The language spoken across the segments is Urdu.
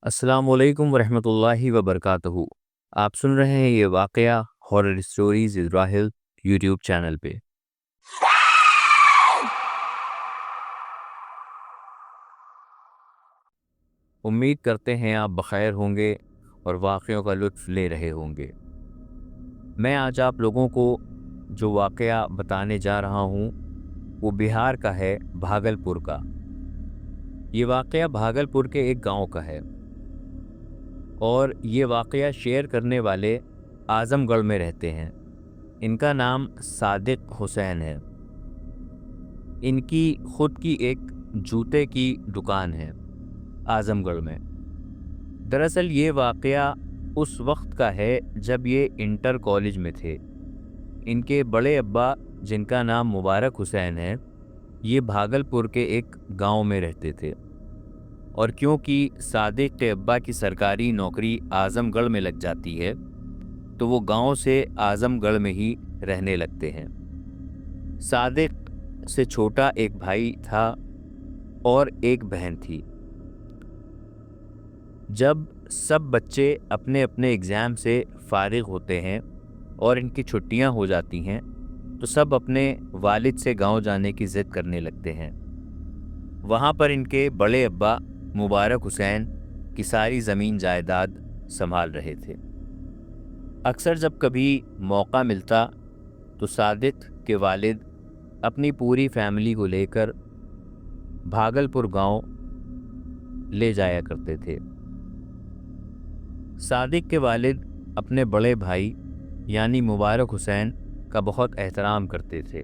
السلام علیکم ورحمۃ اللہ وبرکاتہ۔ آپ سن رہے ہیں یہ واقعہ horror stories with Rahul YouTube channel پہ۔ امید کرتے ہیں آپ بخیر ہوں گے اور واقعوں کا لطف لے رہے ہوں گے۔ میں آج آپ لوگوں کو جو واقعہ بتانے جا رہا ہوں وہ بہار کا ہے، بھاگلپور کا۔ یہ واقعہ بھاگلپور کے ایک گاؤں کا ہے اور یہ واقعہ شیئر کرنے والے اعظم گڑھ میں رہتے ہیں۔ ان کا نام صادق حسین ہے۔ ان کی خود کی ایک جوتے کی دکان ہے اعظم گڑھ میں۔ دراصل یہ واقعہ اس وقت کا ہے جب یہ انٹر کالج میں تھے۔ ان کے بڑے ابا، جن کا نام مبارک حسین ہے، یہ بھاگلپور کے ایک گاؤں میں رہتے تھے، اور کیونکہ صادق کے ابا کی سرکاری نوکری اعظم گڑھ میں لگ جاتی ہے تو وہ گاؤں سے اعظم گڑھ میں ہی رہنے لگتے ہیں۔ صادق سے چھوٹا ایک بھائی تھا اور ایک بہن تھی۔ جب سب بچے اپنے اپنے ایگزام سے فارغ ہوتے ہیں اور ان کی چھٹیاں ہو جاتی ہیں تو سب اپنے والد سے گاؤں جانے کی ضد کرنے لگتے ہیں۔ وہاں پر ان کے بڑے ابا مبارک حسین کی ساری زمین جائیداد سنبھال رہے تھے۔ اکثر جب کبھی موقع ملتا تو صادق کے والد اپنی پوری فیملی کو لے کر بھاگلپور گاؤں لے جایا کرتے تھے۔ صادق کے والد اپنے بڑے بھائی یعنی مبارک حسین کا بہت احترام کرتے تھے۔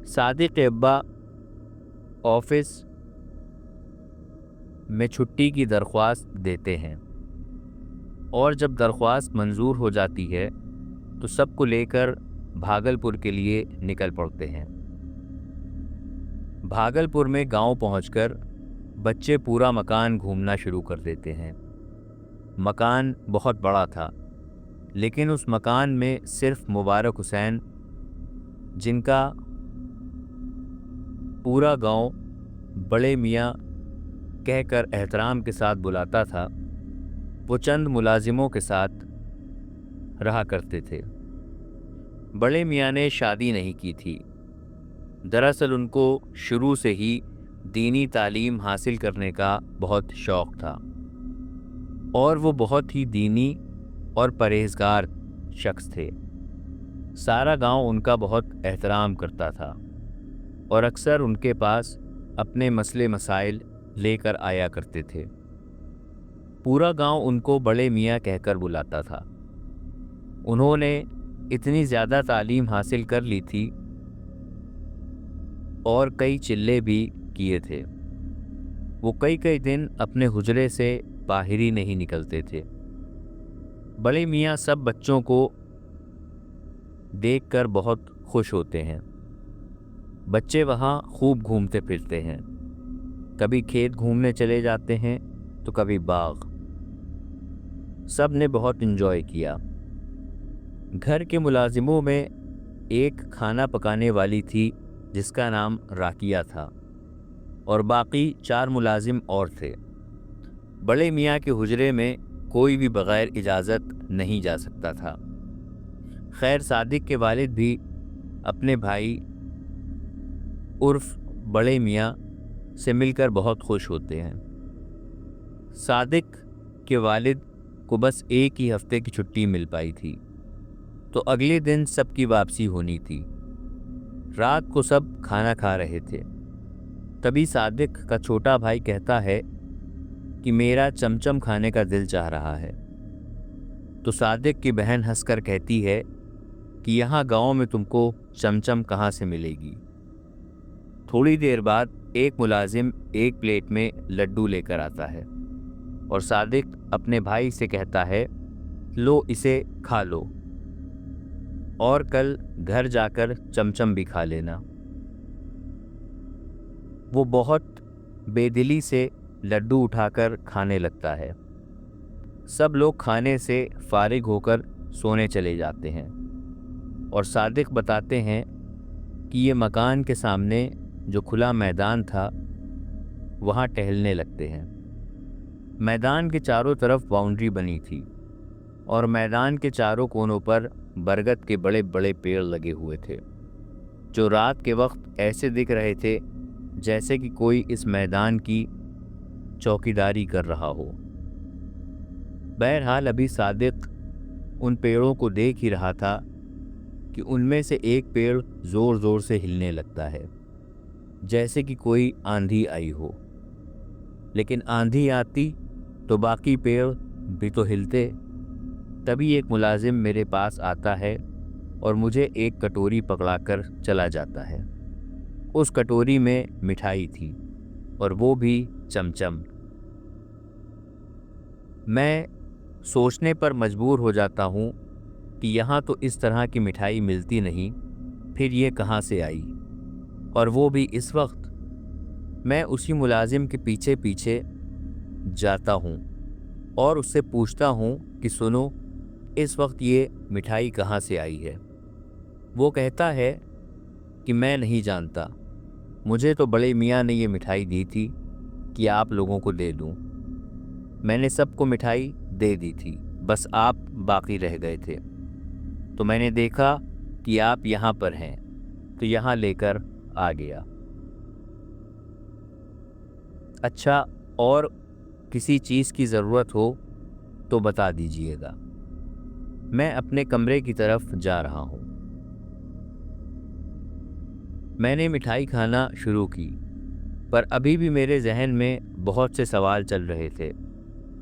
صادق کے ابا آفس میں چھٹی کی درخواست دیتے ہیں اور جب درخواست منظور ہو جاتی ہے تو سب کو لے کر بھاگلپور کے لیے نکل پڑتے ہیں۔ بھاگلپور میں گاؤں پہنچ کر بچے پورا مکان گھومنا شروع کر دیتے ہیں۔ مکان بہت بڑا تھا، لیکن اس مکان میں صرف مبارک حسین، جن کا پورا گاؤں بڑے میاں کہہ کر احترام کے ساتھ بلاتا تھا، وہ چند ملازموں کے ساتھ رہا کرتے تھے۔ بڑے میاں نے شادی نہیں کی تھی۔ دراصل ان کو شروع سے ہی دینی تعلیم حاصل کرنے کا بہت شوق تھا اور وہ بہت ہی دینی اور پرہیزگار شخص تھے۔ سارا گاؤں ان کا بہت احترام کرتا تھا اور اکثر ان کے پاس اپنے مسئلے مسائل لے کر آیا کرتے تھے۔ پورا گاؤں ان کو بڑے میاں کہہ کر بلاتا تھا۔ انہوں نے اتنی زیادہ تعلیم حاصل کر لی تھی اور کئی چلے بھی کیے تھے۔ وہ کئی دن اپنے حجرے سے باہر ہی نہیں نکلتے تھے۔ بڑے میاں سب بچوں کو دیکھ کر بہت خوش ہوتے ہیں۔ بچے وہاں خوب گھومتے پھرتے ہیں، کبھی کھیت گھومنے چلے جاتے ہیں تو کبھی باغ۔ سب نے بہت انجوائے کیا۔ گھر کے ملازموں میں ایک کھانا پکانے والی تھی جس کا نام راکیہ تھا، اور باقی 4 ملازم اور تھے۔ بڑے میاں کے حجرے میں کوئی بھی بغیر اجازت نہیں جا سکتا تھا۔ خیر، صادق کے والد بھی اپنے بھائی عرف بڑے میاں سے مل کر بہت خوش ہوتے ہیں۔ صادق کے والد کو بس ایک ہی ہفتے کی چھٹی مل پائی تھی تو اگلے دن سب کی واپسی ہونی تھی۔ رات کو سب کھانا کھا رہے تھے، تبھی صادق کا چھوٹا بھائی کہتا ہے کہ میرا چمچم کھانے کا دل چاہ رہا ہے، تو صادق کی بہن ہنس کر کہتی ہے کہ یہاں گاؤں میں تم کو چمچم کہاں سے ملے گی۔ تھوڑی دیر بعد ایک ملازم ایک پلیٹ میں لڈو لے کر آتا ہے اور صادق اپنے بھائی سے کہتا ہے، لو اسے کھا لو اور کل گھر جا کر چمچم بھی کھا لینا۔ وہ بہت بے دلی سے لڈو اٹھا کر کھانے لگتا ہے۔ سب لوگ کھانے سے فارغ ہو کر سونے چلے جاتے ہیں اور صادق بتاتے ہیں کہ یہ مکان کے سامنے جو کھلا میدان تھا وہاں ٹہلنے لگتے ہیں۔ میدان کے چاروں طرف باؤنڈری بنی تھی اور میدان کے چاروں کونوں پر برگد کے بڑے بڑے پیڑ لگے ہوئے تھے جو رات کے وقت ایسے دکھ رہے تھے جیسے کہ کوئی اس میدان کی چوکیداری کر رہا ہو۔ بہرحال ابھی صادق ان پیڑوں کو دیکھ ہی رہا تھا کہ ان میں سے ایک پیڑ زور زور سے ہلنے لگتا ہے جیسے کہ کوئی آندھی آئی ہو، لیکن آندھی آتی تو باقی پیڑ بھی تو ہلتے۔ تبھی ایک ملازم میرے پاس آتا ہے اور مجھے ایک کٹوری پکڑا کر چلا جاتا ہے۔ اس کٹوری میں مٹھائی تھی اور وہ بھی چمچم۔ میں سوچنے پر مجبور ہو جاتا ہوں کہ یہاں تو اس طرح کی مٹھائی ملتی نہیں، پھر یہ کہاں سے آئی، اور وہ بھی اس وقت۔ میں اسی ملازم کے پیچھے پیچھے جاتا ہوں اور اس سے پوچھتا ہوں کہ سنو، اس وقت یہ مٹھائی کہاں سے آئی ہے؟ وہ کہتا ہے کہ میں نہیں جانتا، مجھے تو بڑے میاں نے یہ مٹھائی دی تھی کہ آپ لوگوں کو دے دوں۔ میں نے سب کو مٹھائی دے دی تھی، بس آپ باقی رہ گئے تھے، تو میں نے دیکھا کہ آپ یہاں پر ہیں تو یہاں لے کر آ گیا۔ اچھا، اور کسی چیز کی ضرورت ہو تو بتا دیجئے گا۔ میں اپنے کمرے کی طرف جا رہا ہوں۔ میں نے مٹھائی کھانا شروع کی، پر ابھی بھی میرے ذہن میں بہت سے سوال چل رہے تھے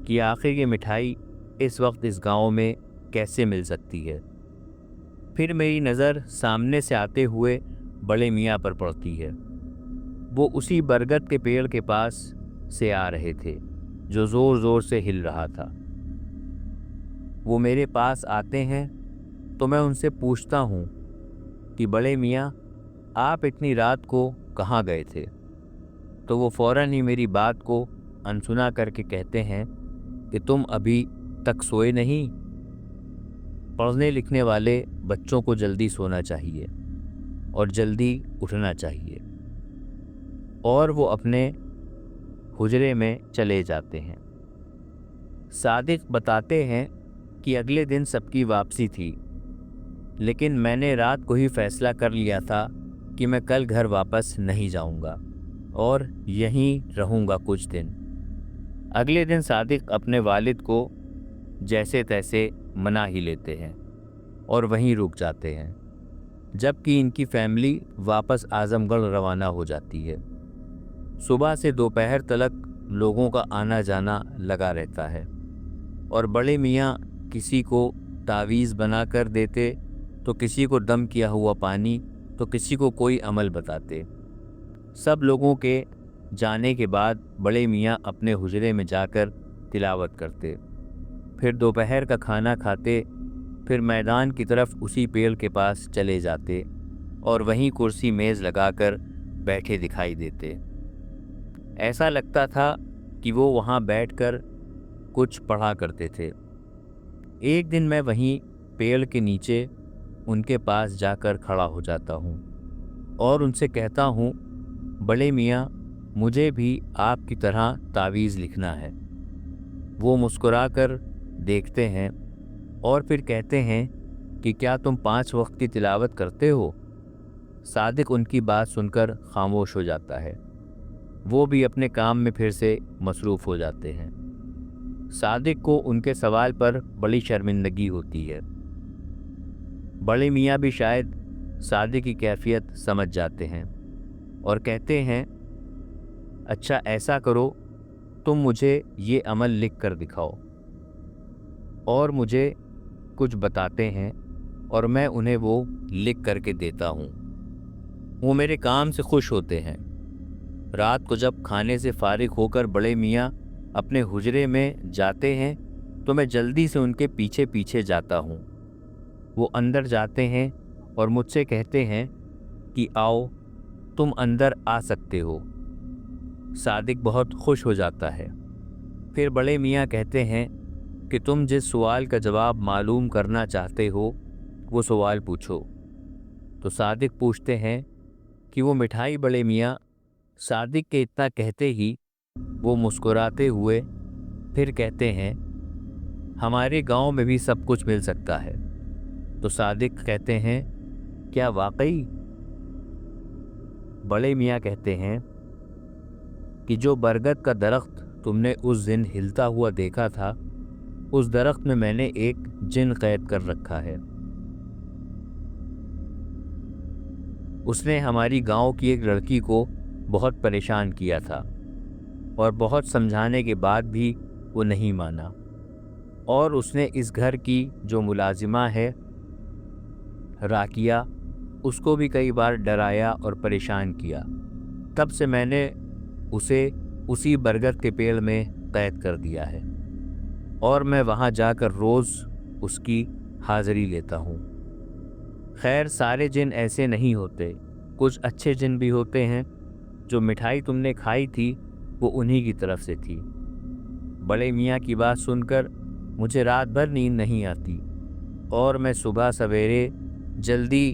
کہ آخر یہ مٹھائی اس وقت اس گاؤں میں کیسے مل سکتی ہے۔ پھر میری نظر سامنے سے آتے ہوئے بڑے میاں پر پڑتی ہے۔ وہ اسی برگد کے پیڑ کے پاس سے آ رہے تھے جو زور زور سے ہل رہا تھا۔ وہ میرے پاس آتے ہیں تو میں ان سے پوچھتا ہوں کہ بڑے میاں، آپ اتنی رات کو کہاں گئے تھے؟ تو وہ فوراً ہی میری بات کو انسنا کر کے کہتے ہیں کہ تم ابھی تک سوئے نہیں؟ پڑھنے لکھنے والے بچوں کو جلدی سونا چاہیے اور جلدی اٹھنا چاہیے۔ اور وہ اپنے حجرے میں چلے جاتے ہیں۔ صادق بتاتے ہیں کہ اگلے دن سب کی واپسی تھی، لیکن میں نے رات کو ہی فیصلہ کر لیا تھا کہ میں کل گھر واپس نہیں جاؤں گا اور یہیں رہوں گا کچھ دن۔ اگلے دن صادق اپنے والد کو جیسے تیسے منا ہی لیتے ہیں اور وہیں رک جاتے ہیں، جبکہ ان کی فیملی واپس اعظم گڑھ روانہ ہو جاتی ہے۔ صبح سے دوپہر تلک لوگوں کا آنا جانا لگا رہتا ہے اور بڑے میاں کسی کو تعویذ بنا کر دیتے تو کسی کو دم کیا ہوا پانی تو کسی کو کوئی عمل بتاتے۔ سب لوگوں کے جانے کے بعد بڑے میاں اپنے حجرے میں جا کر تلاوت کرتے، پھر دوپہر کا کھانا کھاتے، پھر میدان کی طرف اسی پیڑ کے پاس چلے جاتے اور وہیں کرسی میز لگا کر بیٹھے دکھائی دیتے۔ ایسا لگتا تھا کہ وہ وہاں بیٹھ کر کچھ پڑھا کرتے تھے۔ ایک دن میں وہیں پیڑ کے نیچے ان کے پاس جا کر کھڑا ہو جاتا ہوں اور ان سے کہتا ہوں، بڑے میاں، مجھے بھی آپ کی طرح تعویذ لکھنا ہے۔ وہ مسکرا کر دیکھتے ہیں اور پھر کہتے ہیں کہ کیا تم 5 وقت کی تلاوت کرتے ہو؟ صادق ان کی بات سن کر خاموش ہو جاتا ہے۔ وہ بھی اپنے کام میں پھر سے مصروف ہو جاتے ہیں۔ صادق کو ان کے سوال پر بڑی شرمندگی ہوتی ہے۔ بڑے میاں بھی شاید صادق کی کیفیت سمجھ جاتے ہیں اور کہتے ہیں، اچھا ایسا کرو، تم مجھے یہ عمل لکھ کر دکھاؤ، اور مجھے کچھ بتاتے ہیں اور میں انہیں وہ لکھ کر کے دیتا ہوں۔ وہ میرے کام سے خوش ہوتے ہیں۔ رات کو جب کھانے سے فارغ ہو کر بڑے میاں اپنے حجرے میں جاتے ہیں تو میں جلدی سے ان کے پیچھے پیچھے جاتا ہوں۔ وہ اندر جاتے ہیں اور مجھ سے کہتے ہیں کہ آؤ، تم اندر آ سکتے ہو۔ صادق بہت خوش ہو جاتا ہے۔ پھر بڑے میاں کہتے ہیں کہ تم جس سوال کا جواب معلوم کرنا چاہتے ہو وہ سوال پوچھو۔ تو صادق پوچھتے ہیں کہ وہ مٹھائی۔ بڑے میاں صادق کے اتنا کہتے ہی وہ مسکراتے ہوئے پھر کہتے ہیں ہمارے گاؤں میں بھی سب کچھ مل سکتا ہے۔ تو صادق کہتے ہیں کیا واقعی؟ بڑے میاں کہتے ہیں کہ جو برگد کا درخت تم نے اس دن ہلتا ہوا دیکھا تھا، اس درخت میں نے ایک جن قید کر رکھا ہے۔ اس نے ہماری گاؤں کی ایک لڑکی کو بہت پریشان کیا تھا اور بہت سمجھانے کے بعد بھی وہ نہیں مانا، اور اس نے اس گھر کی جو ملازمہ ہے راکیہ، اس کو بھی کئی بار ڈرایا اور پریشان کیا۔ تب سے میں نے اسے اسی برگد کے پیڑ میں قید کر دیا ہے، اور میں وہاں جا کر روز اس کی حاضری لیتا ہوں۔ خیر سارے جن ایسے نہیں ہوتے، کچھ اچھے جن بھی ہوتے ہیں۔ جو مٹھائی تم نے کھائی تھی وہ انہی کی طرف سے تھی۔ بڑے میاں کی بات سن کر مجھے رات بھر نیند نہیں آتی، اور میں صبح سویرے جلدی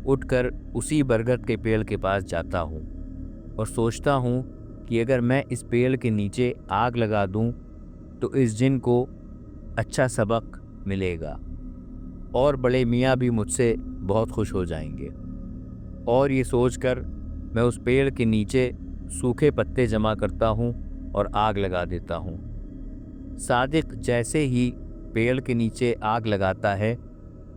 اٹھ کر اسی برگد کے پیڑ کے پاس جاتا ہوں اور سوچتا ہوں کہ اگر میں اس پیڑ کے نیچے آگ لگا دوں تو اس جن کو اچھا سبق ملے گا، اور بڑے میاں بھی مجھ سے بہت خوش ہو جائیں گے۔ اور یہ سوچ کر میں اس پیڑ کے نیچے سوکھے پتے جمع کرتا ہوں اور آگ لگا دیتا ہوں۔ صادق جیسے ہی پیڑ کے نیچے آگ لگاتا ہے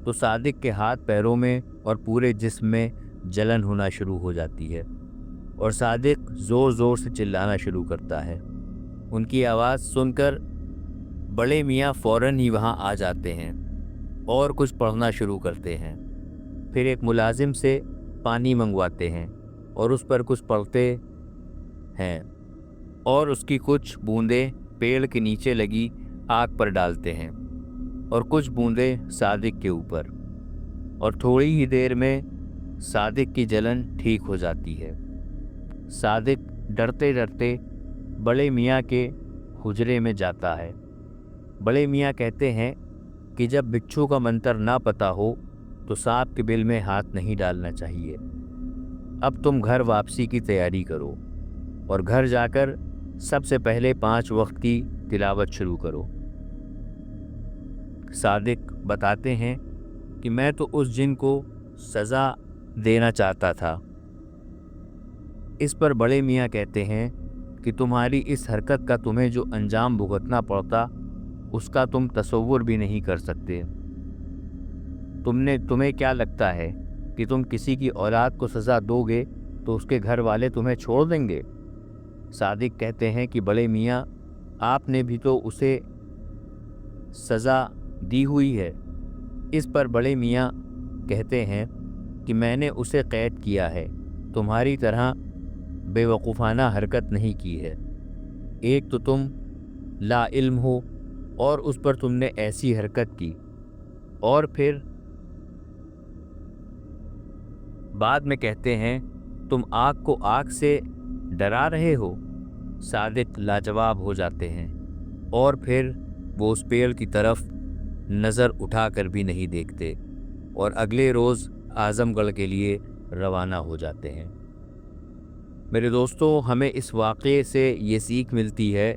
تو صادق کے ہاتھ پیروں میں اور پورے جسم میں جلن ہونا شروع ہو جاتی ہے، اور صادق زور زور سے چلانا شروع کرتا ہے۔ ان کی آواز سن کر بڑے میاں فوراً ہی وہاں آ جاتے ہیں اور کچھ پڑھنا شروع کرتے ہیں۔ پھر ایک ملازم سے پانی منگواتے ہیں اور اس پر کچھ پڑھتے ہیں، اور اس کی کچھ بوندیں پیڑ کے نیچے لگی آگ پر ڈالتے ہیں اور کچھ بوندیں صادق کے اوپر، اور تھوڑی ہی دیر میں صادق کی جلن ٹھیک ہو جاتی ہے۔ صادق ڈرتے ڈرتے بڑے میاں کے حجرے میں جاتا ہے۔ بڑے میاں کہتے ہیں کہ جب بچھو کا منتر نہ پتہ ہو تو سانپ کے بل میں ہاتھ نہیں ڈالنا چاہیے۔ اب تم گھر واپسی کی تیاری کرو اور گھر جا کر سب سے پہلے 5 وقت کی تلاوت شروع کرو۔ صادق بتاتے ہیں کہ میں تو اس جن کو سزا دینا چاہتا تھا۔ اس پر بڑے میاں کہتے ہیں کہ تمہاری اس حرکت کا تمہیں جو انجام بھگتنا پڑتا اس کا تم تصور بھی نہیں کر سکتے۔ تمہیں کیا لگتا ہے کہ تم کسی کی اولاد کو سزا دو گے تو اس کے گھر والے تمہیں چھوڑ دیں گے؟ صادق کہتے ہیں کہ بڑے میاں آپ نے بھی تو اسے سزا دی ہوئی ہے۔ اس پر بڑے میاں کہتے ہیں کہ میں نے اسے قید کیا ہے، تمہاری طرح بے وقوفانہ حرکت نہیں کی ہے۔ ایک تو تم لا علم ہو اور اس پر تم نے ایسی حرکت کی، اور پھر بعد میں کہتے ہیں تم آگ کو آگ سے ڈرا رہے ہو۔ صادق لاجواب ہو جاتے ہیں، اور پھر وہ اس پیڑ کی طرف نظر اٹھا کر بھی نہیں دیکھتے، اور اگلے روز اعظم گڑھ کے لیے روانہ ہو جاتے ہیں۔ میرے دوستو، ہمیں اس واقعے سے یہ سیکھ ملتی ہے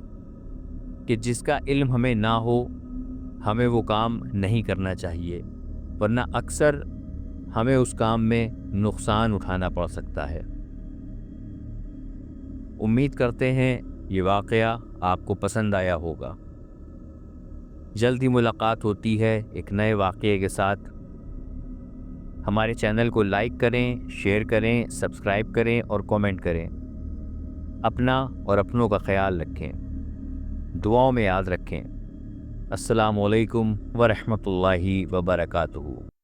کہ جس کا علم ہمیں نہ ہو ہمیں وہ کام نہیں کرنا چاہیے، ورنہ اکثر ہمیں اس کام میں نقصان اٹھانا پڑ سکتا ہے۔ امید کرتے ہیں یہ واقعہ آپ کو پسند آیا ہوگا۔ جلد ہی ملاقات ہوتی ہے ایک نئے واقعے کے ساتھ۔ ہمارے چینل کو لائک کریں، شیئر کریں، سبسکرائب کریں اور کامنٹ کریں۔ اپنا اور اپنوں کا خیال رکھیں، دعاؤں میں یاد رکھیں۔ السلام علیکم ورحمۃ اللہ وبرکاتہ۔